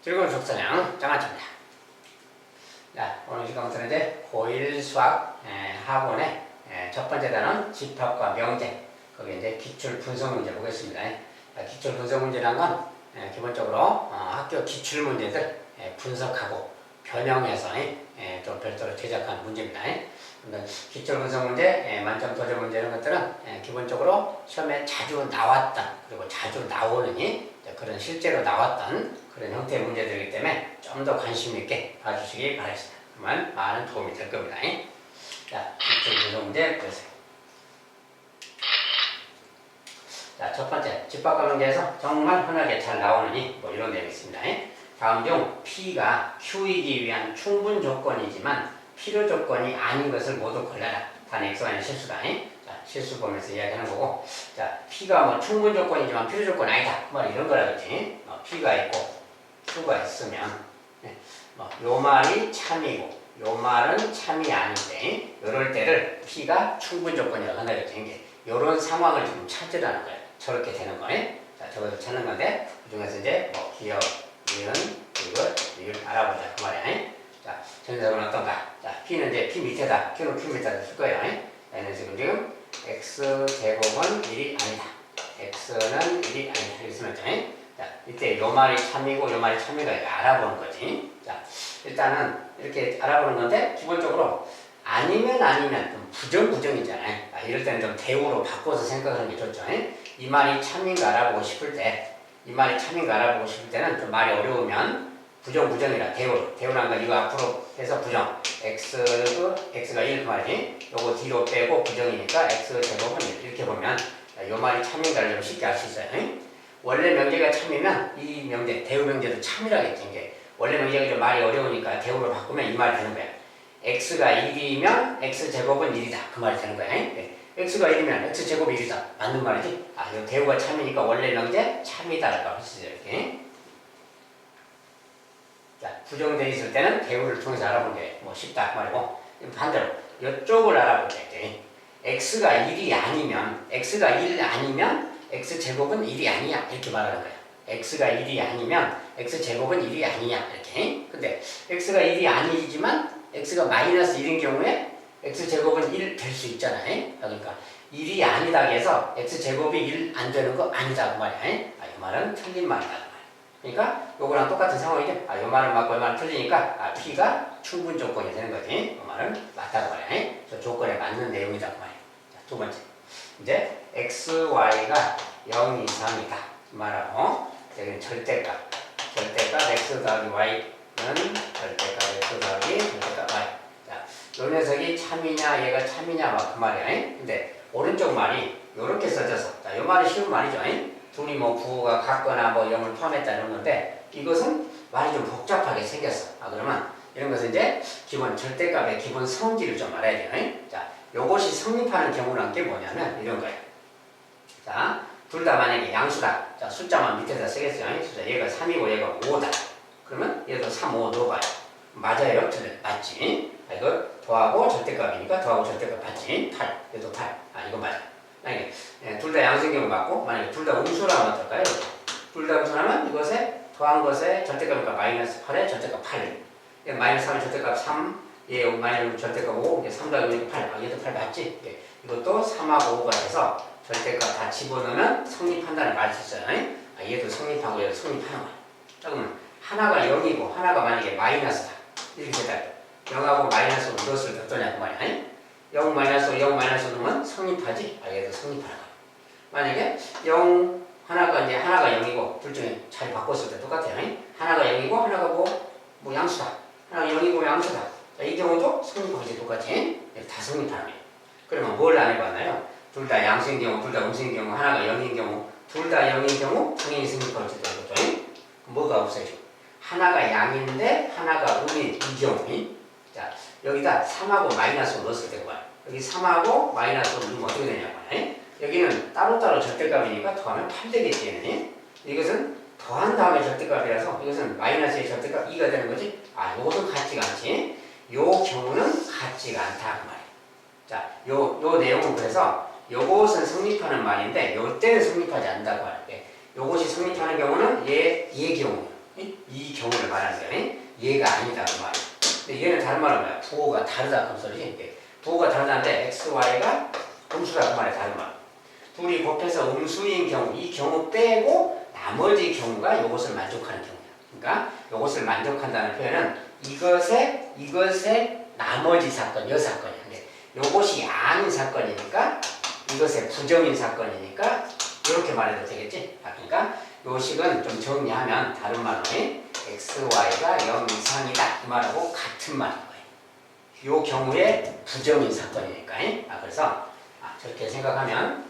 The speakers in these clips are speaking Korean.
즐거운 속사냥 장아찌입니다. 자, 오늘 시간부터는 이제 고1 수학 학원의 첫 번째 단원 집합과 명제, 거기 이제 기출 분석 문제 보겠습니다. 기출 분석 문제란 건 기본적으로 학교 기출 문제들 분석하고 변형해서 또 별도로 제작한 문제입니다. 기출 분석 문제, 만점 도전 문제 이런 것들은 기본적으로 시험에 자주 나왔던 그리고 자주 나오는 그런 실제로 나왔던 그런 형태의 문제들이기 때문에 좀 더 관심 있게 봐주시기 바라겠습니다. 그러면 많은 도움이 될 겁니다. 자, 기출 분석 문제 보세요. 자, 첫 번째 집합과 명제에서 정말 흔하게 잘 나오는 이런 내용이 있습니다. 다음 중 P가 Q이기 위한 충분 조건이지만 필요 조건이 아닌 것을 모두 골라라. 단 X가 아닌 실수다. 자, 실수 보면서 이야기하는 거고, 자, P가 뭐 충분 조건이지만 필요 조건 아니다. 뭐 이런 거라겠지. P가 있고 Q가 있으면 요 말이 참이고 요 말은 참이 아닌데 이럴 때를 P가 충분 조건이라고 한다겠지. 요런 상황을 지금 찾으라는 거예요. 저렇게 되는 거예요. 자, 저것을 찾는 건데 그 중에서 이제 기억, 이은, 이걸 알아보자 그 말이야. 자, 전체적으로 어떤가? 자, P는 이제 P 밑에다, Q는 P 밑에다 쓸 거예요. 얘는 지금 X 제곱은 1이 아니다. X는 1이 아니다. 이렇게 쓰면 돼. 자, 이때 요 말이 참이고 요 말이 참이가 알아보는 거지. 자, 일단은 이렇게 알아보는 건데 기본적으로 아니면 좀 부정이잖아요. 이럴 때는 좀 대우로 바꿔서 생각하는 게 좋죠. 이 말이 참인가 알아보고 싶을 때, 이 말이 참인가 알아보고 싶을 때는 좀 말이 어려우면 부정이라 대우란 건 이거 앞으로 해서 부정. X가 1 그 말이지. 요거 뒤로 빼고 부정이니까 X 제곱은 1 이렇게 보면 요 말이 참인가를 좀 쉽게 알 수 있어요. 원래 명제가 참이면 이 명제, 대우 명제도 참이라겠지. 이게 원래 명제가 좀 말이 어려우니까 대우로 바꾸면 이 말이 되는 거야. X가 1이면 X제곱은 1이다. 그 말이 되는 거야. X가 1이면 X제곱이 1이다. 맞는 말이지? 이 대우가 참이니까 원래 명제 참이다라고 할 수 있어요. 이렇게. 자, 부정되어 있을 때는 대우를 통해서 알아보는 게 쉽다. 그 말이고. 반대로, 이쪽을 알아볼 때, X가 1이 아니면, X가 1 아니면 X제곱은 1이 아니야. 이렇게 말하는 거야. X가 1이 아니면 X제곱은 1이 아니냐. 이렇게. 근데 X가 1이 아니지만 X가 마이너스 1인 경우에 X제곱은 1 될 수 있잖아요. 그러니까 1이 아니다 해서 X제곱이 1 안 되는 거 아니다. 그 말이야. 이 말은 틀린 말이다. 그 말. 그러니까 요거랑 똑같은 상황이죠. 요 말은 맞고 요 말은 틀리니까 P가 충분 조건이 되는 거지. 요 말은 맞다고 말이야. 저 조건에 맞는 내용이다. 그 말이야. 자, 두 번째. 이제 XY가 0 이상이다. 말하고 여기는 절대값 X 더하기 Y는 절대값 X 더하기 절대값 Y. 자, 요 녀석이 참이냐 얘가 참이냐 막 그 말이야. 근데 오른쪽 말이 요렇게 써져서, 자, 요 말이 쉬운 말이죠. 둘이 부호가 같거나 0을 포함했다 이런 건데 이것은 말이 좀 복잡하게 생겼어. 그러면 이런 것은 이제 기본 절대값의 기본 성질을 좀 알아야 돼요. 자, 요것이 성립하는 경우란 게 뭐냐면 이런 거예요. 자, 둘 다 만약에 양수다. 자, 숫자만 밑에다 쓰겠어요. 숫자 얘가 3이고 얘가 5다. 그러면 얘도 3, 5 넣어봐요. 맞아요? 맞지? 이거 더하고 절대값이니까 더하고 절대값 맞지? 8. 얘도 8. 이거 맞아. 만약에 둘 다 양수인 경우 맞고, 만약에 둘 다 음수라면 어떨까요? 둘 다 음수라면 이것에 더한 것에 절대값이니까 마이너스 8에 절대값 8. 얘 마이너스 3에 절대값 3. 얘 마이너스 절대값 5. 얘 3 더하기 8. 얘도 8 맞지? 이것도 3하고 5가 돼서 절대값 다 집어넣으면 성립한다는 말 수 있어요. 얘도 성립하고 얘도 성립하는 거야. 자, 그러면 하나가 0이고 하나가 만약에 마이너스다. 이렇게 되다. 0하고 마이너스 5 무엇을 어떠냐 그 말이야. 0 마이너스 5, 0 마이너스 5는 성립하지. 얘도 성립하는 거야. 만약에 0 하나가 0이고 둘 중에 잘 바꿨을 때 똑같아요. 하나가 0이고 하나가 양수다. 하나가 0이고 양수다. 자, 이 경우도 성립하지 똑같이. 다 성립하는 거예요. 그러면 뭘 안 해봤나요? 둘 다 양수인 경우, 둘 다 음수인 경우, 하나가 0인 경우, 둘 다 0인 경우 당연히 성립할 수 있다는 거죠. 뭐가 없어요? 하나가 양인데 하나가 음인 이 경우. 자, 여기다 3하고 마이너스 넣었을 때 봐요. 여기 3하고 마이너스 넣으면 어떻게 되냐고. 여기는 따로따로 절대값이니까 더하면 8 되겠지. 얘는. 이것은 더한 다음에 절대값이라서 이것은 마이너스의 절대값 2가 되는 거지. 이것은 같지가 않지. 요 경우는 같지가 않다 그 말이에요. 자, 요 내용은 그래서 요것은 성립하는 말인데 요때는 성립하지 않는다고 할게. 요것이 성립하는 경우는 얘 경우. 이 경우를 말하는 거야. 얘가 아니다 그 말이야. 근데 얘는 다른 말은 뭐야? 부호가 다르다 그 소리지. 부호가 다르다는데 x, y가 음수라 그 말이야 다른 말. 둘이 곱해서 음수인 경우, 이 경우 빼고 나머지 경우가 이것을 만족하는 경우야. 그러니까 이것을 만족한다는 표현은 이것의 나머지 사건, 여 사건이야. 근데 이것이 아닌 사건이니까 이것의 부정인 사건이니까 이렇게 말해도 되겠지? 그러니까 요 식은 좀 정리하면 다른 말로 x, y가 0 이상이다 이 말하고 같은 말인 거예요. 요 경우에 부정인 사건이니까. 그래서 저렇게 생각하면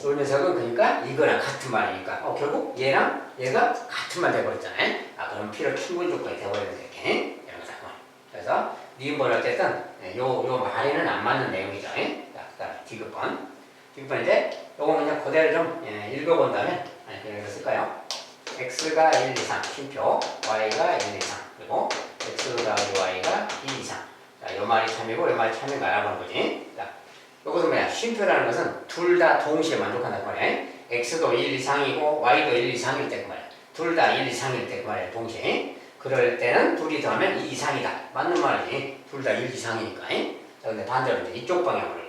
요 녀석은 그러니까 이거랑 같은 말이니까 결국 얘랑 얘가 같은 말 돼버렸잖아요. 그럼 필요 충분 조건이 돼버리는 이렇게 이런 거 잠깐만. 그래서 니은번 어쨌든 요 말에는 안 맞는 내용이죠. 자, 그다음에 디귿번인데 요거 그냥 그대로 좀 읽어본다면 그냥 이거 쓸까요? x가 1 이상 쉼표 y가 1 이상 그리고 x 더하기 y가 2 이상. 자, 요 말이 참이고 요 말이 참인가 알아보는 거지. 자, 요것은 뭐야? 쉼표라는 것은 둘 다 동시에 만족한다고 말이야. x도 1 이상이고 y도 1 이상일 때 그 말이야. 둘 다 1 이상일 때 그 말이야. 동시에. 그럴 때는 둘이 더하면 2 이상이다. 맞는 말이지. 둘 다 1 이상이니까. 자, 근데 반대로 이제 이쪽 방향으로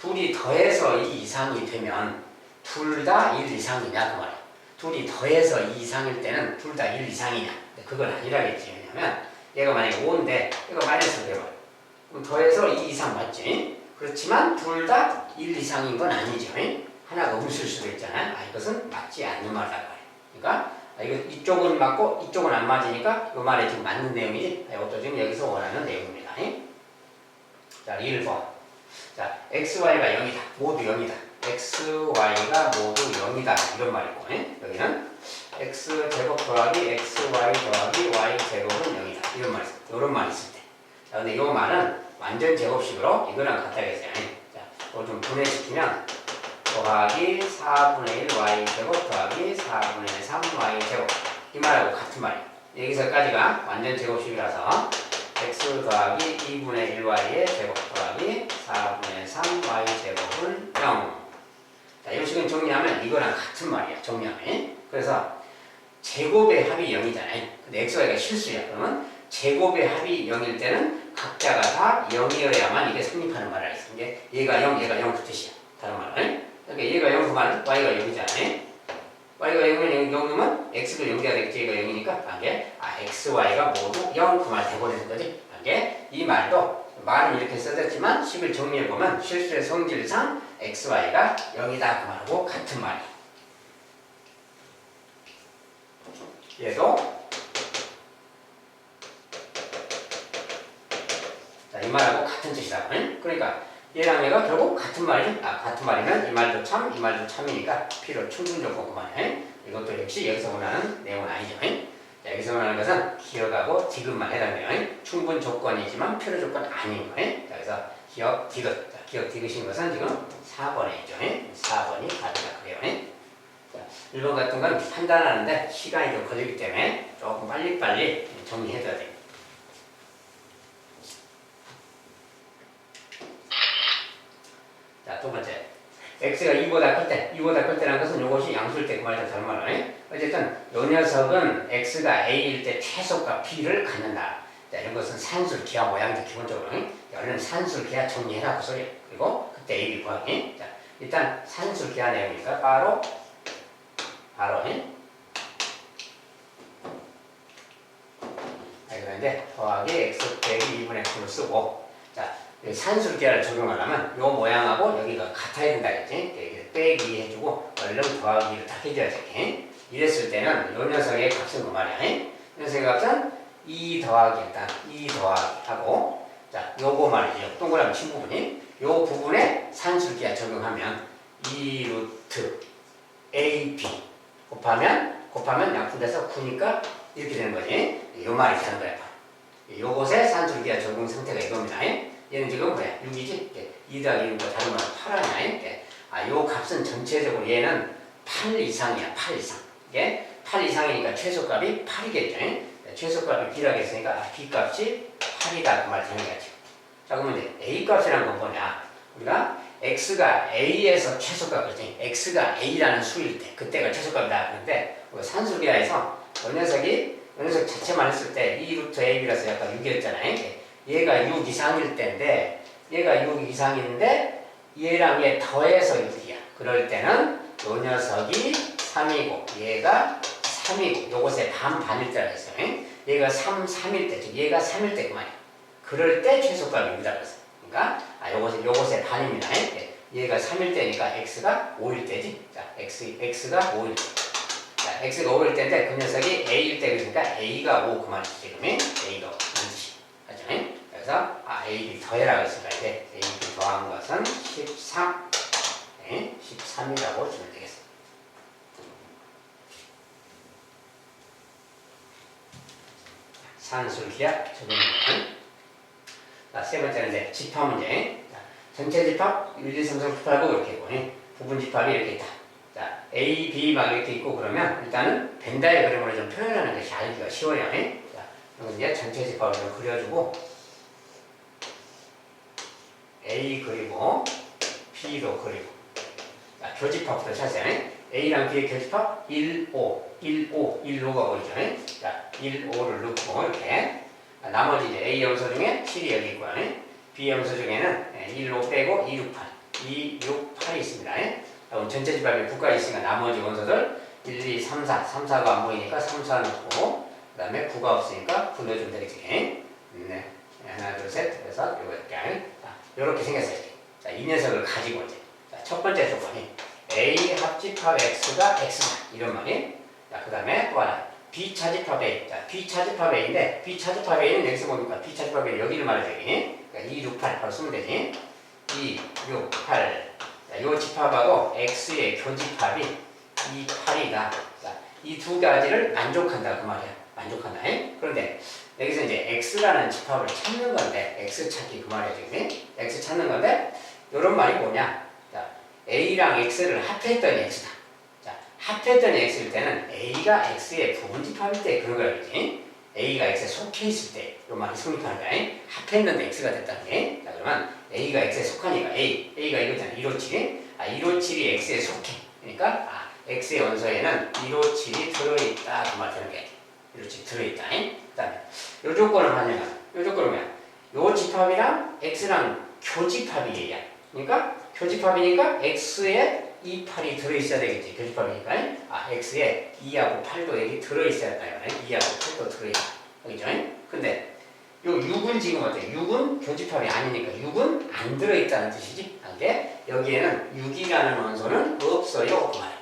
둘이 더해서 2 이상이 되면 둘 다 1 이상이냐 그 말이야. 둘이 더해서 2 이상일 때는 둘 다 1 이상이냐. 근데 그건 아니라겠지. 왜냐면 얘가 만약에 5인데 얘가 마이너스 돼버려. 그럼 더해서 2 이상 맞지? 그렇지만 둘 다 1 이상인 건 아니죠. 하나가 음수일 수도 있잖아요. 이것은 맞지 않는 말이라고 해요. 그러니까 이쪽은 맞고 이쪽은 안 맞으니까 이 말에 지금 맞는 내용이지. 이것도 지금 여기서 원하는 내용입니다. 자, 1번. 자, x, y가 0이다. 모두 0이다. x, y가 모두 0이다. 이런 말이고, 여기는 x 제곱 더하기 x, y 더하기 y 제곱은 0이다. 이런 말이 있어. 이런 말이 있을 때. 자, 근데 이 말은 완전 제곱식으로 이거랑 같다겠어요. 자, 이걸 좀 분해시키면 더하기 4분의 1 y 제곱 더하기 4분의 3 y 제곱 이 말하고 같은 말이에요. 여기서까지가 완전 제곱식이라서 x 더하기 2분의 1y의 제곱 더하기 4분의 3y 제곱은 0. 자, 이 식은 정리하면 이거랑 같은 말이야. 정리하면. 그래서 제곱의 합이 0이잖아요. 근데 x, y가 실수야. 그러면 제곱의 합이 0일 때는 각자가 다 0이어야만 이게 성립하는 말을 했어. 이게 얘가 0, 얘가 0 그 뜻이야. 다른 말로. 그러니까 얘가 0 그 말은 y가 0이잖아요. y가 0이면 0이면 x도 0돼야 되겠지. 얘가 0이니까 이게 x, y가 모두 0 그 말 돼버리는 거지. 이게 이 말도 말은 이렇게 써졌지만 식을 정리해보면 실수의 성질상 x, y가 0이다 그 말하고 같은 말이야. 얘도 자, 이 말하고 같은 뜻이다. 그러니까 얘랑 얘가 결국 같은 말이지. 같은 말이면 이 말도 참, 이 말도 참이니까 필요 충분 조건 그만해. 이것도 역시 여기서 원하는 내용은 아니죠. 자, 여기서 원하는 것은 기억하고 디귿만 해당돼요. 충분 조건이지만 필요 조건 아닌 거예요. 자, 그래서 기억 디귿. 자, 기억 디귿인 것은 지금 4번에 있죠. 4번이 다르다 그래요. 자, 1번 같은 건 판단하는데 시간이 좀 걸리기 때문에 조금 빨리빨리 정리해줘야 돼요. 자, 두 번째. x가 2보다 클 때, 2보다 클 때라는 것은 이것이 양수일 때 그 말이죠. 다른 말로. 어쨌든 이 녀석은 x가 a일 때 최소값 b를 갖는다. 자, 이런 것은 산술 기하 모양이죠. 기본적으로. 얼른 산술 기하 정리해라 그 소리. 그리고 그때 a, b 구하기. 자, 일단 산술 기하 내용이니까 바로 그런데 더하기 x 빼기 2분의 9를 쓰고, 자, 산술 기하를 적용하려면 요 모양하고 여기가 같아야 된다겠지. 빼기 해주고 얼른 더하기를 딱 해줘야지. 이랬을 때는 요 녀석의 값은 그 말이야. 이 녀석의 값은 2 더하기 일단 2 더하기 하고, 자, 요거 말이죠. 동그라미 친 부분이 요 부분에 산술 기하 적용하면 2 루트 ab 곱하면 약분돼서 9니까 이렇게 되는 거지. 요 말이 되는 거야. 요것에 산술 기하 적용 상태가 이겁니다. 얘는 지금 뭐야? 6이지? 2 더하기 6과 다른 말은 8하냐? 요 값은 전체적으로 얘는 8 이상이야. 8 이상. 이게 8 이상이니까 최소값이 8이겠죠? 최소값이 b라고 했으니까 b값이 8이다 그 말 되는 거지. 자, 그러면 이제 a값이라는 건 뭐냐? 우리가 x가 a에서 최소값, 그렇지? x가 a라는 수일 때, 그때가 최소값이다. 그런데 산술기하에서 이 녀석 자체만 했을 때 2루트 ab라서 약간 6이었잖아요. 얘가 6 이상일 때인데, 얘가 6 이상인데 얘랑 얘 더해서 6이야. 그럴 때는 이 녀석이 3이고 얘가 3이고 요것의 반반일 때라 했어요. 얘가 3일 때, 즉 얘가 3일 때 그만이야. 그럴 때 최소값입니다. 그래서. 그러니까 요것의 반입니다. 얘가 3일 때니까 x가 5일 때지. 자, x가 5일 때. 자, x가 5일 때인데 그 녀석이 a일 때 그러니까 a가 5 그만이지. 지금 a가 5는 뜻이. 맞죠? 그래서 a를 더해라고 했으니까 이제 a를 더한 것은 13. 13이라고 주면 되겠습니다. 산술기하 적용문. 자, 세 번째는 이제 집합 문제. 자, 전체 집합 1, 2, 3, 4, 9, 8, 9 이렇게 있고, 부분 집합이 이렇게 있다. 자, A, B 막 이렇게 있고 그러면 일단은 벤다의 그림으로 좀 표현하는 것이 알기가 쉬워요. 자, 그럼 이제 전체 집합을 좀 그려주고 A 그리고 B도 그리고. 자, 교집합부터 찾아요. A랑 B의 교집합 1, 5, 1, 5, 1, 5가 보이죠. 자, 1, 5를 넣고 이렇게. 나머지 이제 A 염소 중에 7이 여기 있고요. B 염소 중에는 1, 5 빼고 2, 6, 8. 2, 6, 8이 있습니다. 그럼 전체 집합이 9가 있으니까 나머지 원소들 1, 2, 3, 4. 3, 4가 안 보이니까 3, 4 넣고 그 다음에 9가 없으니까 9 넣어주면 되겠지. 네. 하나, 둘, 셋. 그래서 요거 이렇게. 이렇게 생겼어요. 자, 이 녀석을 가지고 이제. 자, 첫 번째 조건이 A 합집합 X가 X다. 이런 말이. 자, 그 다음에 또 하나. B 차집합 A. 자, B 차집합 A인데, B 차집합 A는 여기서 보니까 B 차집합 A는 여기를 말하죠. 그러니까 2, 6, 8 바로 쓰면 되지. 2, 6, 8. 자, 요 집합하고 X의 교집합이 2, 8이다. 자, 이 두 가지를 만족한다. 그 말이야. 만족한다. 그런데 여기서 이제 X라는 집합을 찾는 건데, X 찾기 그 말이야. 지금. X 찾는 건데, 요런 말이 뭐냐. 자, A랑 X를 합했더니 X다. 자, 합했더니 X일 때는 A가 X의 부분집합일 때 그런 거야. 그렇지? A가 X에 속해 있을 때 요 말이 성립하는 거야. 합했는데 X가 됐다는 게. 자, 그러면 A가 X에 속하니까 A가 이거잖아. 157이. 157이 X에 속해. 그러니까 X의 원소에는 157이 들어있다. 그 말 되는 게. 157 들어있다. 그 다음에 요 조건은 뭐냐면 요 조건은 뭐야? 요 집합이랑 X랑 교집합이 얘기야. 그러니까 교집합이니까 X에 2, 8이 들어있어야 되겠지. 교집합이니까. X에 2하고 8도 여기 들어있어야 한다. 2하고 8도 들어있다. 그죠? 근데 요 6은 지금 어때? 6은 교집합이 아니니까 6은 안 들어있다는 뜻이지. 근데 여기에는 6이라는 원소는 없어요. 그 말이야.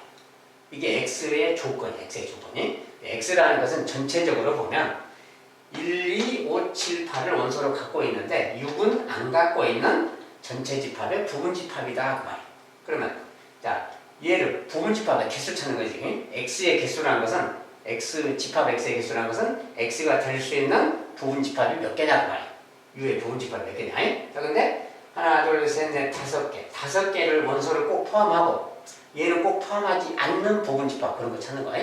이게 X의 조건이야. X의 조건이. X라는 것은 전체적으로 보면 1, 2, 5, 7, 8을 원소로 갖고 있는데 6은 안 갖고 있는 전체 집합의 부분 집합이다. 그 말이야. 그러면 자, 얘를 부분 집합의 개수 찾는 거지. X의 개수라는 것은 집합 X의 개수라는 것은 X가 될 수 있는 부분 집합이 몇 개냐 그 말이야. U의 부분 집합이 몇 개냐. 자, 근데 하나, 둘, 셋, 넷, 5개. 5개를 원소를 꼭 포함하고 얘는 꼭 포함하지 않는 부분 집합 그런 거 찾는 거야.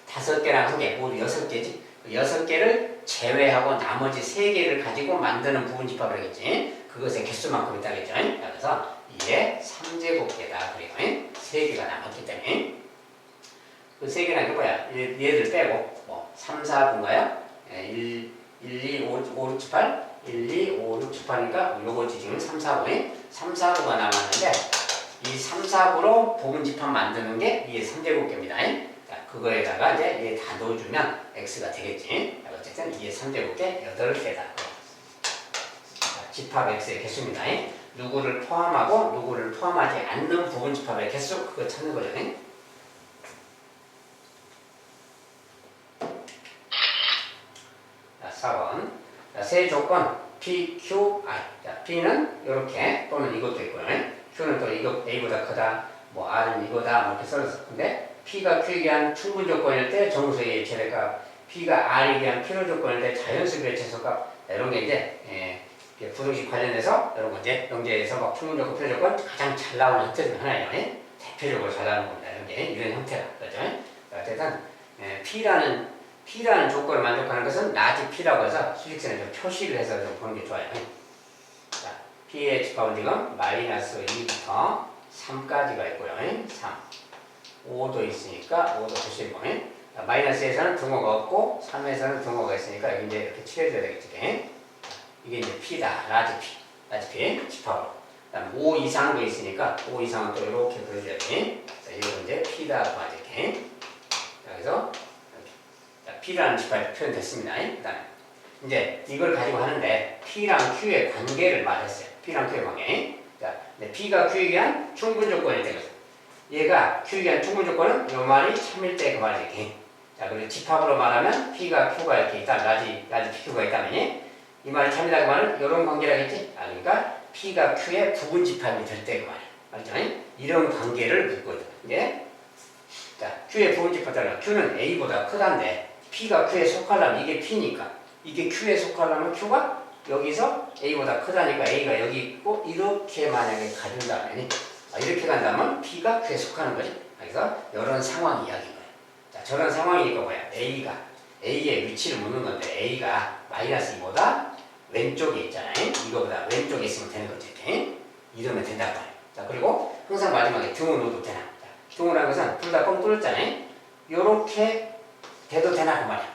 5개랑 1개, 모두 6개지. 6개를 제외하고 나머지 3개를 가지고 만드는 부분 집합을 하겠지. 그것의 개수만큼 있다겠죠. 그래서 이게 3제곱개다. 그리고 3개가 남았기 때문에 그 3개라는 게 뭐야? 얘들 빼고 뭐 3, 4분가요? 1, 2, 5, 6, 7, 8 1, 2, 5, 6, 7, 8이니까 요거지 지금 3, 4분 3, 4부가 남았는데 이 3, 4부로 부분 집합 만드는 게 이게 3제곱개입니다. 자, 그거에다가 이제 얘 다 넣어주면 x가 되겠지. 자, 어쨌든 이게 3제곱개 8개다. 집합 x의 개수입니다. 누구를 포함하고 누구를 포함하지 않는 부분 집합의 개수 그거 찾는 거죠. 자, 4번. 자, 세 조건 P, Q, R. 자, P는 이렇게 또는 이것도 있고요. Q는 또 이거 A보다 크다. 뭐 R은 이거다. 뭐 이렇게 써서. 근데 P가 Q에 대한 충분 조건일 때 정수의 최대값, P가 R에 대한 필요 조건일 때 자연수비의 최소값 이런 게 이제 부등식 관련해서 이런 거 이제 영재에서 막 충분 조건, 필요 조건 가장 잘 나오는 형태 중 하나예요. 대표적으로 잘 나오는 겁니다. 이런 형태라. 그렇죠? 어쨌든 P라는 조건을 만족하는 것은 라지 P라고 해서 수직선에 좀 표시를 해서 좀 보는 게 좋아요. 자, P의 집합은 지금 마이너스 2부터 3까지가 있고요. 3. 5도 있으니까 5도 보시고. 마이너스에서는 등호가 없고 3에서는 등호가 있으니까 여기 이제 이렇게 칠해줘야 되겠지. 이게 이제 P다. 라지 P. 라지 P 집합으로. 그다음 5 이상도 있으니까 5 이상은 또 이렇게 그려줘야 돼. 자, 이거 이제 P다. 이렇게. 자, 그래서 자, P라는 집합이 표현됐습니다. 그다음에 이제 이걸 가지고 하는데 P랑 Q의 관계를 말했어요. P랑 Q의 관계. 자, P가 Q에 의한 충분 조건이 되거든. 얘가 Q에 의한 충분 조건은 요 말이 참일 때 그 말이 이렇게. 자, 그리고 집합으로 말하면 P가 Q가 이렇게 있다. 라지 PQ가 있다면 이 말이 참이다 그 말은 이런 관계라겠지. 아, 그러니까 P가 Q의 부분 집합이 될 때 그 말이야. 알죠? 이런 관계를 묻고 있다. 이제 자, Q의 부분 집합 따라 Q는 A보다 크다인데 P가 Q에 속하려면 이게 P니까 이게 Q에 속하려면 Q가 여기서 A보다 크다니까 A가 여기 있고 이렇게 만약에 가준다면 이렇게 간다면 P가 Q에 속하는 거지. 그래서 이런 상황 이야기인 거야. 자, 저런 상황이니까 뭐야? A의 위치를 묻는 건데 A가 마이너스 2보다 왼쪽에 있잖아요. 이거보다 왼쪽에 있으면 되는 거지. 이렇게 이러면 된다고 말이야. 자, 그리고 항상 마지막에 등호 넣어도 되나? 자, 등호라는 것은 둘 다 뻥 뚫었잖아요. 요렇게 돼도 되나 그 말이야.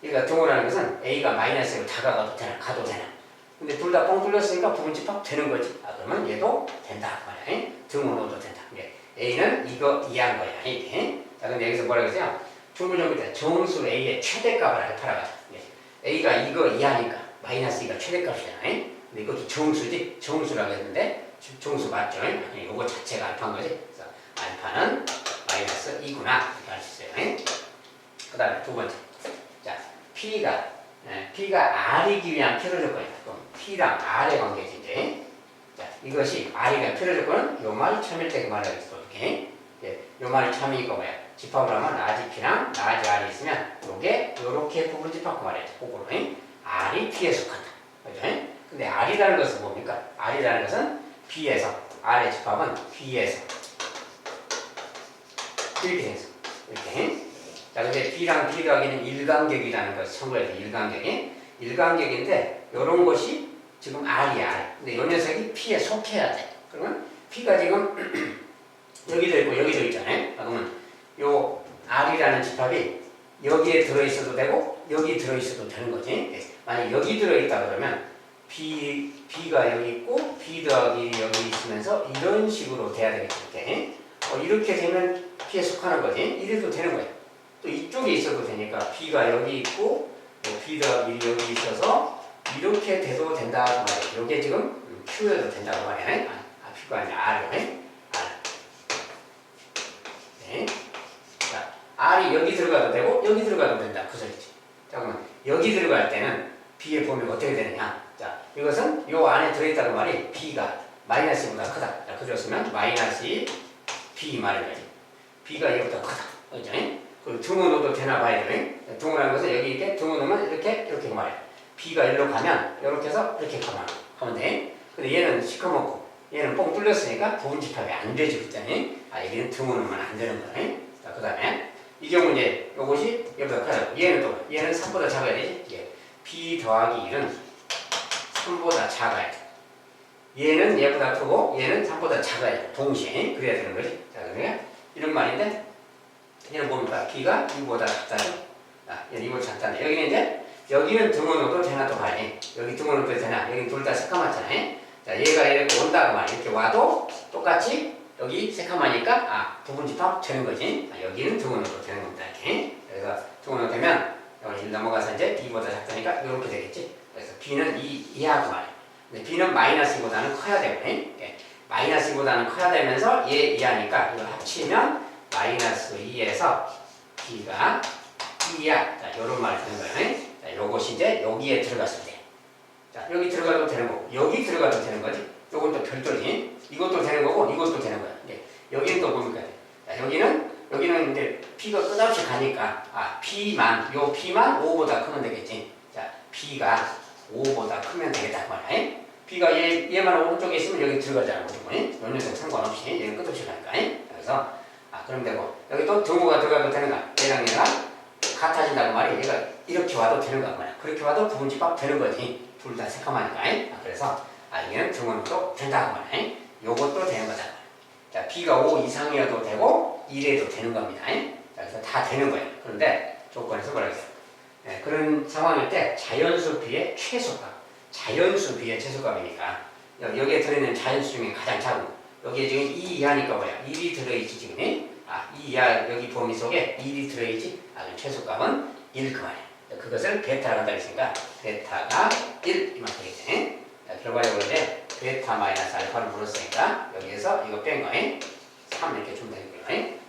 그러니까 등호라는 것은 A가 마이너스로 다가가도 되나 가도 되나. 근데 둘 다 뻥 뚫렸으니까 부분집합 되는 거지. 아, 그러면 얘도 된다 그 말이야. 등호 넣어도 된다. A는 이거 이해한 거야. 자, 근데 여기서 뭐라 그러세요? 충분정비 때 정수 A의 최대값을 알파라고. A가 이거 이하니까 마이너스 2가 최대값이잖아요. 근데 이것도 정수지. 정수라고 했는데 정수 맞죠? 이거 자체가 알파인 거지. 그래서 알파는 마이너스 2구나 이렇게 알 수 있어요. 그 다음에 두 번째. 자, P가 R이기 위한 필요 조건이다. 그럼 P랑 R의 관계지 이제. 자, 이것이 R이 위한 필요 조건은 요 말이 참일 때 그 말을 하겠어. 이렇게. 요 말이 참이니까 뭐야? 집합을 하면 라지 P랑 라지 R이 있으면 요게 요렇게 부분 집합 그 말이야. 호구로. R이 P에 속한다. 그죠? 근데 R이라는 것은 뭡니까? R이라는 것은 B에서 R의 집합은 B에서 이렇게 해서 이렇게. 자, 근데 B랑 B 더하기는 일간격이라는 것을 참고해야 돼. 일간격인데 요런 것이 지금 R이야. 근데 요 녀석이 P에 속해야 돼. 그러면 P가 지금 여기도 있고 여기도 있잖아요. 그러면 요 R이라는 집합이 여기에 들어있어도 되고 여기 들어있어도 되는 거지. 만약 여기 들어있다 그러면 B가 여기 있고 B 더하기 여기 있으면서 이런 식으로 돼야 되겠지. 이렇게 되면 P에 속하는 거지. 이래도 되는 거야. 또 이쪽에 있어도 되니까 B가 여기 있고 B 더하기 여기 있어서 이렇게 돼도 된다 그 말이야. 이게 지금 Q여도 된다고 말이야. Q가 아니라 R이야. 자, R이 여기 들어가도 되고 여기 들어가도 된다 그 소리지. 자, 그러면 여기 들어갈 때는 B의 범위가 어떻게 되느냐? 자, 이것은 요 안에 들어있다는 말이 B가 마이너스 2보다 크다. 자, 그랬으면 마이너스 2 B 말이지. B가 얘보다 크다. 그죠? 그리고 등호 넣어도 되나 봐야 돼. 등호라는 것은 여기 이렇게 등호 넣으면 이렇게 말이야. B가 일로 가면 이렇게 해서 이렇게 가면 돼. 근데 얘는 시커멓고 얘는 뻥 뚫렸으니까 부분 집합이 안 되지, 그랬더니 여기는 등호 넣으면 안 되는 거네. 자, 그 다음에 이 경우 이제 요것이 얘보다 크다. 얘는 3보다 작아야 되지. B 더하기 1은 3보다 작아야 돼. 얘는 얘보다 크고 얘는 3보다 작아야 돼. 동시에 그래야 되는 거지. 자, 그러면 이런 말인데 얘는 뭡니까? B가 2보다 작다죠. 얘는 2보다 작다네. 여기는 이제 여기는 등호 넣어도 되나 또 봐야지. 여기 등호 넣어도 되나? 여기 둘 다 새까맣잖아요. 자, 얘가 이렇게 온다고 말이야. 이렇게 와도 똑같이 여기 새까마니까 부분 집합 되는 거지. 여기는 등호 넣어도 되는 겁니다. 이렇게. 그래서 등호 넣어도 되면 여기 1 넘어가서 이제 B보다 작다니까 이렇게 되겠지. 그래서 B는 2 이하고 말이야. 근데 B는 마이너스 2보다는 커야 되고, 마이너스 2보다는 커야 되면서 얘 이하니까 이걸 합치면 마이너스 2에서 B가 2야. 자, 요런 말이 되는 거예요. 자, 요것이 이제 여기에 들어갔을 때. 자, 여기 들어가도 되는 거고, 여기 들어가도 되는 거지. 요건 또 별도지. 이것도 되는 거고, 이것도 되는 거야. 여기는 또 뭡니까? 자, 여기는 이제 P가 끝없이 가니까, P만 5보다 크면 되겠지. 자, P가 5보다 크면 되겠다. 말이야. P가 얘만 오른쪽에 있으면 여기 들어가잖아. 요 녀석 상관없이. 얘는 끝없이 가니까. 그래서, 그럼 되고, 여기 또 등호가 들어가도 되는가? 얘랑 같아진다고 말이야. 얘가 이렇게 와도 되는 거야. 그렇게 와도 부분 집합 되는 거지. 둘 다 새까마니까. 그래서 이게는 등원도 된다 그 말이야. 요것도 되는 거다. 자, B가 5 이상이어도 되고 1에도 되는 겁니다. 자, 그래서 다 되는 거예요. 그런데 조건에서 뭐라 그랬어요? 네, 그런 상황일 때 자연수 B의 최소값, 자연수 B의 최소값이니까 여기에 들어있는 자연수 중에 가장 작은 거. 여기에 지금 2 이하니까 뭐야? 1이 들어있지 지금. 2 이하 여기 범위 속에 1이 들어있지. 그럼 최소값은 1 그 말이야. 그것을 베타라고 한다 했으니까 베타가 1 이만 되겠지. 결과적으로 이제 베타 마이너스 알파를 물었으니까 여기에서 이거 뺀 거, 3 이렇게 주면 되겠고요.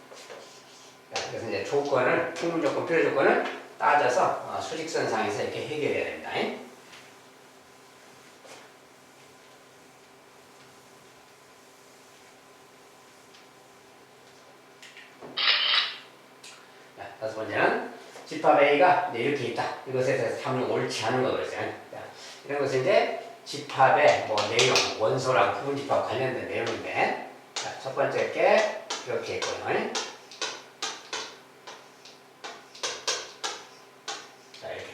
그래서 이제 조건을, 충분 조건, 필요 조건을 따져서 수직선상에서 이렇게 해결해야 됩니다. 자, 다섯 번째는 집합 A가 이렇게 있다. 이것에 대해서 탐구 옳지 않은 거 그랬어요. 자, 이런 것은 이제 집합의 뭐 내용, 원소랑 부분집합 관련된 내용인데, 자, 첫 번째 게 이렇게 있고요. 자, 이렇게.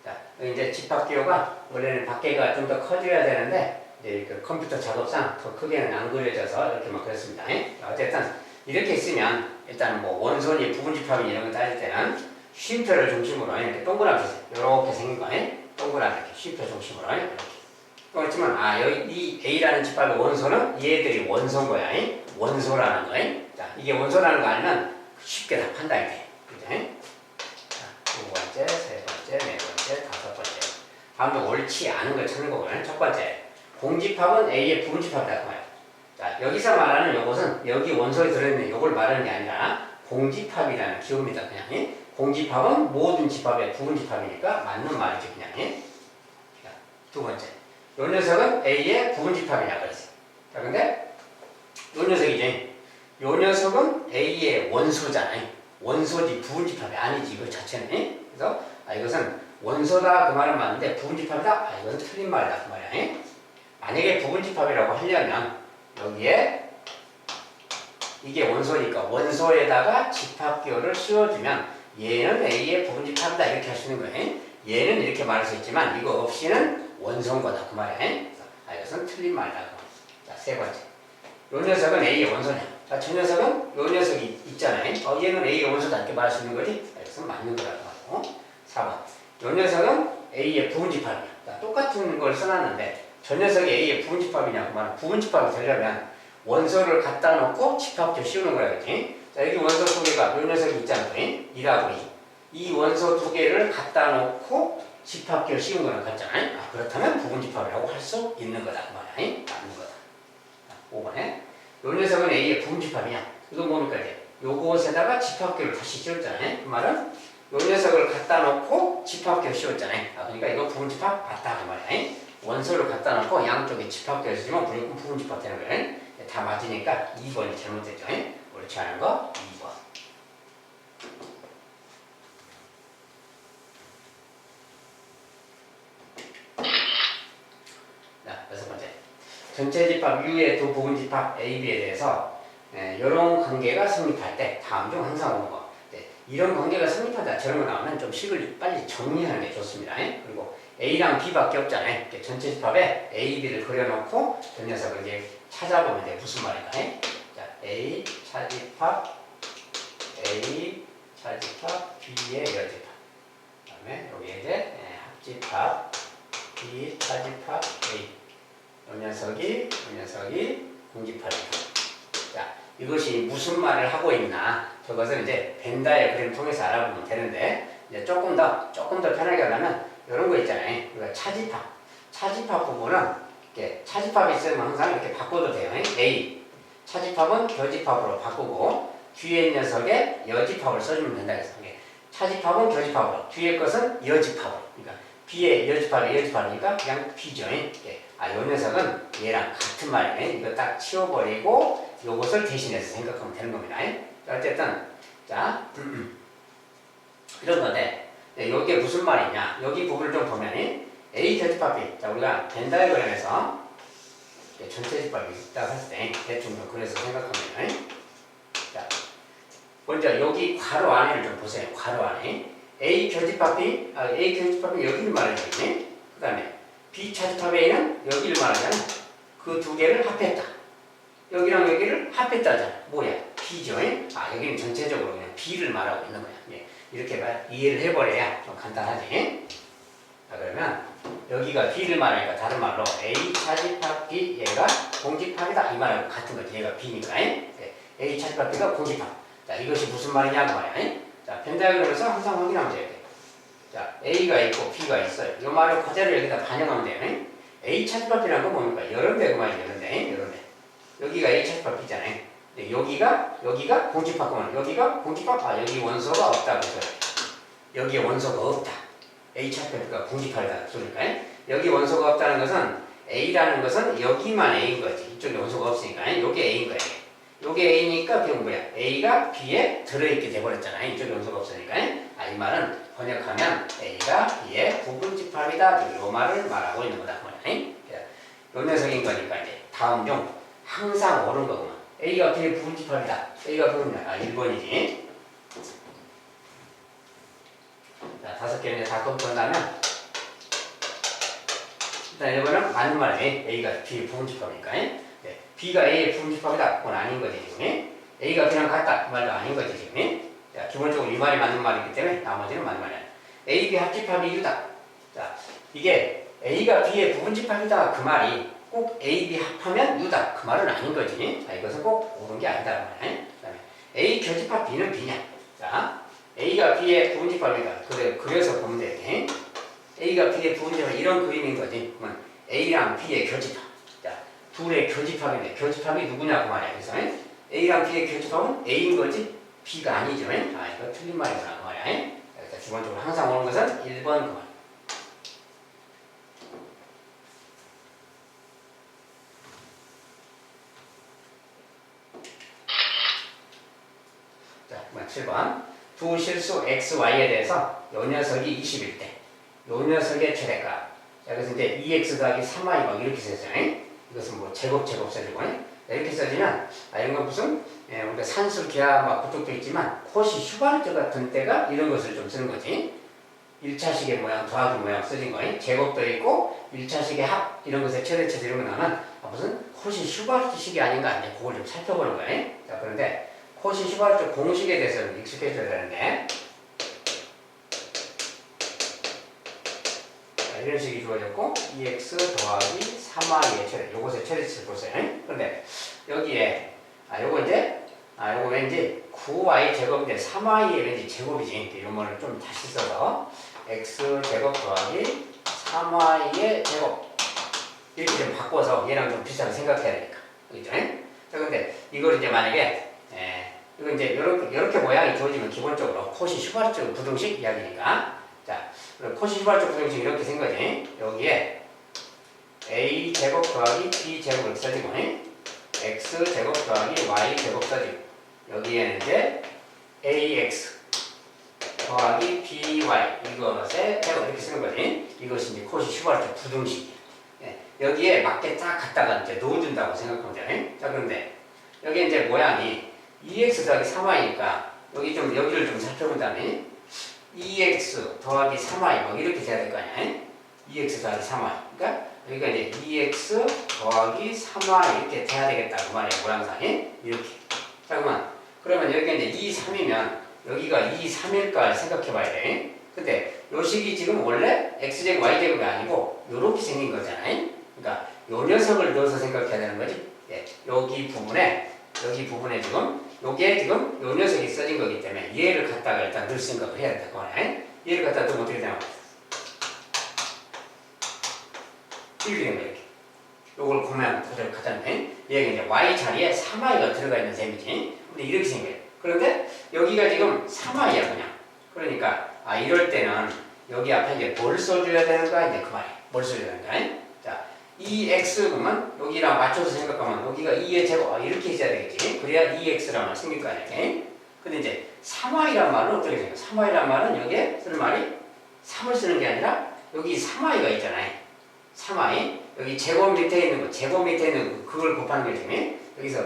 자, 이제 집합 기호가 원래는 밖에가 좀 더 커져야 되는데, 이제 그 컴퓨터 작업상 더 크게는 안 그려져서 이렇게 막 그랬습니다. 어쨌든 이렇게 있으면 일단 뭐 원소니 부분집합이 이런 거 따질 때는 쉼표를 중심으로 이렇게 동그랗게 이렇게 생긴 거, 동그랗게 이렇게 쉼표 중심으로 이렇게. 그렇지만 여기 이 A라는 집합의 원소는 얘들이 원소인 거야. 원소라는 거. 자, 이게 원소라는 거 알면 쉽게 다 판단이 돼. 그죠? 자, 두 번째, 세 번째, 네 번째, 다섯 번째. 다음에 옳지 않은 걸 찾는 거고요. 첫 번째, 공집합은 A의 부분집합이다 그 말이야. 자, 여기서 말하는 요것은 여기 원소에 들어있는 요걸 말하는 게 아니라 공집합이라는 기호입니다. 그냥. 공집합은 모든 집합의 부분집합이니까 맞는 말이죠. 그냥. 자, 두 번째. 요 녀석은 A의 부분집합이냐 그랬어요. 자, 근데 요 녀석이지. 요 녀석은 A의 원소잖아요. 원소지 부분집합이 아니지 이거 자체는. 그래서 이것은 원소다 그 말은 맞는데 부분집합이다? 이건 틀린 말이다 그 말이야. 만약에 부분집합이라고 하려면 여기에 이게 원소니까 원소에다가 집합기호를 씌워주면 얘는 A의 부분집합이다 이렇게 할 수 있는 거예요. 얘는 이렇게 말할 수 있지만 이거 없이는 원소인 거다 그 말이야. 이것은 틀린 말이다 그 말이야. 자, 세 번째. 요 녀석은 A의 원소냐. 자, 저 녀석은 요 녀석이 있잖아요. 얘는 A의 원소다 이렇게 말할 수 있는 거지. 이것은 맞는 거다 그 말이고. 4번. 요 녀석은 A의 부분집합이야. 자, 똑같은 걸 써놨는데 저 녀석이 A의 부분집합이냐 그 말은 부분집합이 되려면 원소를 갖다 놓고 집합도 씌우는 거라겠지. 자, 여기 원소 두 개가 요 녀석이 있잖아. 2하고 2. 이 원소 두 개를 갖다 놓고 집합기를 씌운 거랑 같잖아요. 그렇다면 부분집합이라고 할 수 있는 거다 그 말이야. 맞는 거다. 5번에 요 녀석은 A의 부분집합이냐. 이건 뭡니까 이제 요것에다가 집합기를 다시 씌웠잖아요. 그 말은 요 녀석을 갖다 놓고 집합기를 씌웠잖아요. 그러니까 이거 부분집합 맞다 그 말이야. 원소를 갖다 놓고 양쪽에 집합기를 씌우면 무조건 부분집합 되는 거예요. 다 맞으니까 2번이 잘못됐죠. 옳지 않은 거 2번. 자, 여섯 번째. 전체 집합 U의 두 부분 집합 A, B에 대해서 이런 관계가 성립할 때 다음 중 항상 오는 거. 이런 관계가 성립하다 저런 거 나오면 좀 식을 빨리 정리하는 게 좋습니다. 그리고 A랑 B밖에 없잖아요. 전체 집합에 A, B를 그려놓고 그 녀석을 이제 찾아보면 이제 무슨 말인가. 자, A 차집합, A 차집합, B의 여집합. 그 다음에 여기에 이제 합집합, B 차집합, A. 이 녀석이 공집합입니다. 자, 이것이 무슨 말을 하고 있나? 저것은 이제 벤다의 그림을 통해서 알아보면 되는데, 이제 조금 더 편하게 하려면 이런 거 있잖아요. 우리가 차집합 부분은 이렇게 차집합이 있으면 항상 이렇게 바꿔도 돼요. A 차집합은 교집합으로 바꾸고 뒤에 녀석에 여집합을 써주면 된다 그래서 차집합은 교집합으로 뒤에 것은 여집합으로. 그러니까 B의 여집합이니까 그냥 B죠. 요 녀석은 얘랑 같은 말이네. 이거 딱 치워버리고 요것을 대신해서 생각하면 되는 겁니다. 어쨌든 자 이런 건데 여기에 무슨 말이냐. 여기 부분을 좀 보면 A 교집합 B. 자, 우리가 벤 다이어그램에서 전체 집합이 있다고 했을 때 대충 좀 그래서 생각하면 자, 먼저 여기 괄호 안에를 좀 보세요. 괄호 안에 A 교집합 B, A 교집합이 여기를 말해주겠네. 그 다음에 B 차집합 A는 여기를 말하잖아. 그 두 개를 합했다. 여기랑 여기를 합했다잖아. 뭐야? B죠. 아, 여기는 전체적으로 그냥 B를 말하고 있는 거야. 예. 이렇게 이해를 해버려야 좀 간단하지. 자, 그러면 여기가 B를 말하니까 다른 말로 A 차집합 B 얘가 공집합이다 이 말하고 같은 거지. 얘가 B니까. A 차집합 B가 공집합. 자, 이것이 무슨 말이냐고 말이야. 자, 펜다그램에서 항상 확인하면 돼요. 자, A가 있고 B가 있어요. 이 말을 그대로 여기다 반영하면 돼요. A 차집합이라는 건 뭡니까? 여러 대 그 말이에요. 여러 대. 여러 대. 여기가 A 차집합 B잖아요. 근데 여기가 공집합 그 말. 여기가 공집합. 아, 여기 원소가 없다고 써요. 여기에 원소가 없다. A 차집합 B가 공집합이다. 그러니까 여기 원소가 없다는 것은 A라는 것은 여기만 A인 거지. 이쪽에 원소가 없으니까 이게 A인 거예요. 요게 A니까 그게 뭐야? A가 B에 들어있게 돼버렸잖아요. 이쪽에 원소가 없으니까. 아, 이 말은 번역하면 A가 B의 부분집합이다. 요 말을 말하고 있는 거다. 요 녀석인 거니까 이제 다음 중 항상 옳은 거구만. A가 B의 부분집합이다. A가 그거냐? 아, 1번이지. 자, 5개 이제 다 검토한다면 일단 1번은 맞는 말이에요. A가 B의 부분집합이니까. B가 A의 부분집합이다. 그건 아닌 거지 지금. A가 B랑 같다. 그 말도 아닌 거지 지금. 자, 기본적으로 이 말이 맞는 말이기 때문에 나머지는 맞는 말이야. A, B 합집합이 U다. 자, 이게 A가 B의 부분집합이다. 그 말이 꼭 A, B 합하면 U다. 그 말은 아닌 거지. 자, 이것은 꼭 옳은 게 아니다. 그 말이야. 그 다음에 A 교집합 B는 B냐. 자, A가 B의 부분집합이다. 그래서 보면 돼. A가 B의 부분집합 이런 그림인 거지. 그러면 A랑 B의 교집합. 자, 둘의 교집합인데 교집합이 누구냐 그 말이야. 그래서 A랑 B의 교집합은 A인 거지 B가 아니죠. 아, 이거 틀린 말이구나 그 말이야. 그래서 기본적으로 항상 오는 것은 1번 그 말. 자, 7번. 두 실수 x, y에 대해서 요 녀석이 21대. 요 녀석의 최대값. 자, 그래서 이제 2x 더하기 3y 막 이렇게 써있어요. 이것은 뭐 제곱 써지고 이렇게 써지면 아, 이런 건 무슨 우리가 산술 기하 막 그쪽도 있지만 코시 슈바르트 같은 때가 이런 것을 좀 쓰는 거지. 1차식의 모양 더하기 모양 써진 거예요. 제곱도 있고 1차식의 합 이런 것에 최대차 이런 거 나오면 아, 무슨 코시 슈바르트식이 아닌가 이제 그걸 좀 살펴보는 거예요. 자, 그런데 코시 슈바르트 공식에 대해서는 익숙해져야 되는데 자, 이런 식이 주어졌고 2x 더하기 3y의 최대 요것의 최대치를 보세요. 그런데 여기에 요거 이제 요거 왠지 9y 제곱인데 3y의 왠지 제곱이지. 요거를 좀 다시 써서 x 제곱 더하기 3y의 제곱 이렇게 좀 바꿔서 얘랑 좀 비슷하게 생각해야 되니까. 그죠? 자, 근데 이걸 이제 만약에 이거 이제 이렇게 모양이 주어지면 기본적으로 코시 슈바르트 부등식 이야기니까. 자, 그럼 코시 슈바르트 부등식 이렇게 생긴 거지. 여기에 a 제곱 더하기 b 제곱을 써지고 x 제곱 더하기 y 제곱 써지고 여기에는 이제 ax 더하기 by 이것에 제곱 이렇게 쓰는 거지. 이것이 이제 코시 슈바르트 부등식이야. 여기에 맞게 딱 갖다가 이제 넣어준다고 생각하면 돼. 자, 그런데 여기 이제 모양이 2x 더하기 3y니까 여기를 좀 살펴본 다음에 2x 더하기 3y 막 이렇게 돼야 될 거 아니야. 2x 더하기 3y. 그러니까 여기가 이제 2x 더하기 3y 이렇게 돼야 되겠다 그 말이야. 모양상에 이렇게. 자, 그러면 여기가 이제 2, 3이면 여기가 2, 3일까 생각해 봐야 돼. 근데 요 식이 지금 원래 x제곱 y제곱이 아니고 요렇게 생긴 거잖아요. 그러니까 요 녀석을 넣어서 생각해야 되는 거지. 여기 부분에 지금 요게 지금 요 녀석이 써진 거기 때문에 얘를 갖다가 일단 넣을 생각을 해야 된다. 그거네. 얘를 갖다가 넣으면 어떻게 되나? 이렇게 된 거야. 이렇게. 요걸 보면 그대로 갖다 놓으면 얘가 이제 y 자리에 3y가 들어가 있는 셈이지. 근데 이렇게 생겨요. 그런데 여기가 지금 3y야 그냥. 그러니까 이럴 때는 여기 앞에 이제 뭘 써줘야 되는 거야? 이제 그 말이야. 뭘 써줘야 되는 거야? 자, 2x 보면 여기랑 맞춰서 생각하면 여기가 2의 제곱 이렇게 있어야 되겠지. 그래야 2x란 생길 거 아니야. 근데 이제 3y란 말은 어떻게 생겨? 3y란 말은 여기에 쓰는 말이 3을 쓰는 게 아니라 여기 3y가 있잖아요. 3y 여기 제곱 밑에 있는 거 그걸 곱하는 거지. 여기서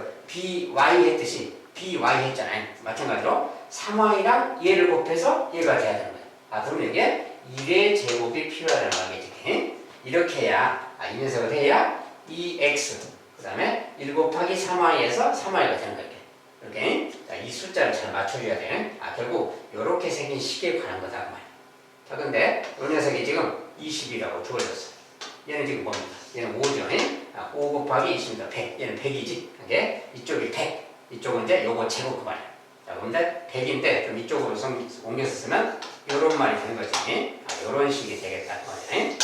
by 했듯이 by 했잖아요. 마찬가지로 3y랑 얘를 곱해서 얘가 돼야 되는 거야. 그럼 여기에 1의 제곱이 필요하다는 말이지. 이렇게 해야 이 녀석을 해야 2x 그 다음에 1 곱하기 3y에서 3y가 되는 거예요. 이렇게 자, 이 숫자를 잘 맞춰줘야 돼. 결국 이렇게 생긴 식에 관한 거다 그 말이야. 자, 근데 이 녀석이 지금 20이라고 주어졌어. 얘는 지금 뭡니까? 얘는 5죠. 5 곱하기 20입니다. 100. 얘는 100이지. 이게 이쪽이 100. 이쪽은 이제 요거 제곱 그 말이야. 자, 근데 100인데 좀 이쪽으로 옮겨서 쓰면 요런 말이 되는 거지. 요런 식이 되겠다 그 말이야.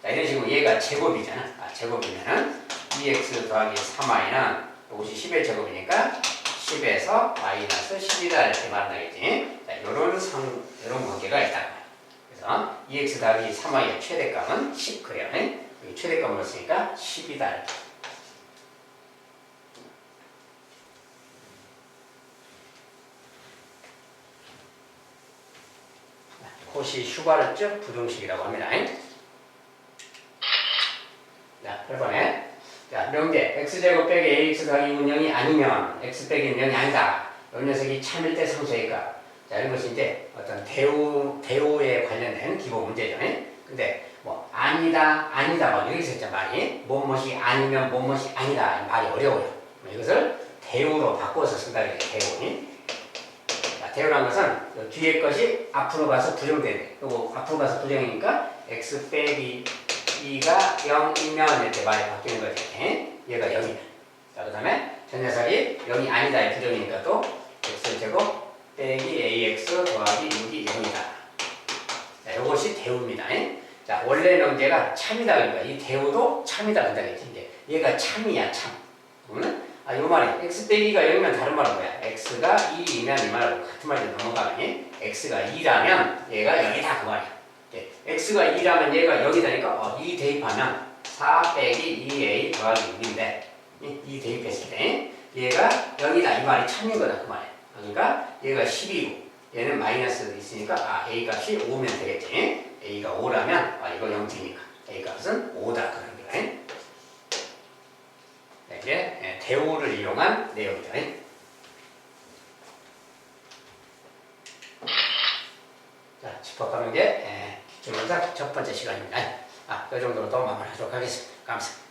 자, 이런 식으로 얘가 제곱이잖아. 제곱이면은 2x 더하기 3y는 이것이 10의 제곱이니까 10에서 마이너스 10이다 이렇게 말한다겠지. 자, 요런 관계가 있다. 그래서 2x 더하기 3y의 최대값은 10 그래요. 여기 최대값으로 쓰니까 10이다. 그것이 슈바르트 부등식이라고 합니다. 자, 8번에 자, 명제 x제곱 빼기 ax 더하기 2는 0이 아니면 x 빼기 0이 아니다. 이 녀석이 참일 때 상수의 값. 자, 이런 것이 이제 어떤 대우에 관련된 기본 문제죠. 근데 뭐 아니다 막 여기서 있잖아 말이 무엇이 아니면 무엇이 아니다 말이 어려워요. 이것을 대우로 바꿔서 쓴다 이게 대우. 자, 대우라는 것은 뒤에 것이 앞으로 가서 부정되네. 그리고 앞으로 가서 부정이니까 x 빼기 2가 0이면 이렇게 말이 바뀌는 거지. 얘가 0이면. 자, 그 다음에 전 녀석이 0이 아니다의 부정이니까 또 x제곱 빼기 ax 더하기 6이 0이다. 자, 이것이 대우입니다. 자, 원래 명제가 참이다 그러니까 이 대우도 참이다 그런다겠지. 이제 얘가 참이야 참. 그러면 요 말이 x 빼기가 0이면 다른 말은 뭐야? x가 2이면 이 말하고 같은 말이 넘어가니 x가 2라면 얘가 0이다 그 말이야. x가 2라면 얘가 0이다니까 2 대입하면 4 빼기 2a 더하기 6인데 2 대입했을 때 얘가 0이다 이 말이 참인 거다 그 말이야. 그러니까 얘가 10이고 얘는 마이너스 있으니까 a 값이 5면 되겠지. a가 5라면 이거 0이니까 a 값은 5다 그런 거야. 이게 대우를 이용한 내용이죠. 자, 짚어가는 게 기초문장 첫 번째 시간입니다. 이 정도로 또 마무리하도록 하겠습니다. 감사합니다.